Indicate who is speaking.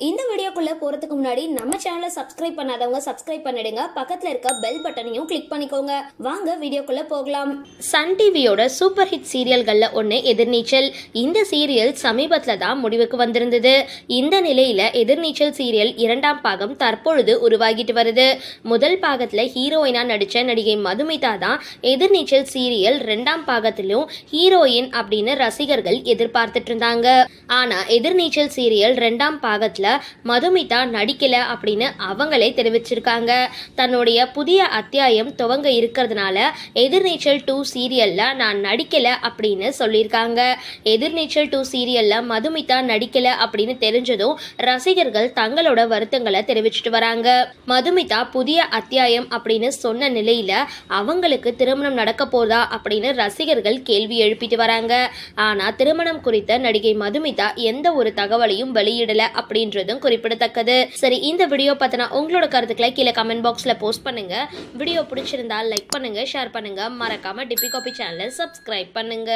Speaker 1: இந்த வீடியோக்குள்ள போறதுக்கு முன்னாடி நம்ம சேனலை சப்ஸ்கிரைப் பண்ணாதவங்க சப்ஸ்கிரைப் பண்ணிடுங்க. பக்கத்துல இருக்க பெல் பட்டனையும் கிளிக் பண்ணிக்கோங்க. வாங்க வீடியோக்குள்ள போகலாம். சன் டிவியோட சூப்பர் ஹிட் சீரியல்கள்ல ஒன்னு எதிர்நீச்சல். இந்த சீரியல் சமீபத்துல தான் முடிவுக்கு வந்திருந்தது. இந்த நிலையில எதிர்நீச்சல் சீரியல் 2ஆம் பாகம் தற்பொழுது உருவாகிட்டு வருது. முதல் பாகத்துல ஹீரோயினா நடிச்ச நடிகை மதுமிதா தான் எதிர்நீச்சல் சீரியல் 2ஆம் பாகத்திலும் ஹீரோயின் அப்படின்னு ரசிகர்கள் எதிர்பார்த்துட்டு இருந்தாங்க. ஆனா எதிர்நீச்சல் சீரியல் 2ஆம் பாகத்துல மதுமிதா நடிக்கல அப்படின்னு அவங்களே தெரிவிச்சிருக்காங்க. தன்னுடைய புதிய அத்தியாயம் துவங்க இருக்கிறதுனால எதிர்நீச்சல் 2 சீரியல்ல நான் நடிக்கல அப்படின்னு சொல்லியிருக்காங்க. எதிர்நீச்சல் 2 சீரியல்ல மதுமிதா நடிக்கல அப்படின்னு தெரிஞ்சதும் ரசிகர்கள் தங்களோட வருத்தங்களை தெரிவிச்சிட்டு வராங்க. மதுமிதா புதிய அத்தியாயம் அப்படின்னு சொன்ன நிலையில அவங்களுக்கு திருமணம் நடக்க போதா அப்படின்னு ரசிகர்கள் கேள்வி எழுப்பிட்டு வராங்க. ஆனா திருமணம் குறித்த நடிகை மதுமிதா எந்த ஒரு தகவலையும் வெளியிடல அப்படின்றதும் குறிப்பிடத்தக்கது. சரி, இந்த வீடியோ பத்தின உங்களோட கருத்துக்களை கீழே கமெண்ட் பாக்ஸ்ல போஸ்ட் பண்ணுங்க. வீடியோ பிடிச்சிருந்தா லைக் பண்ணுங்க, ஷேர் பண்ணுங்க, மறக்காம டிபி காபி சேனலை சப்ஸ்கிரைப் பண்ணுங்க.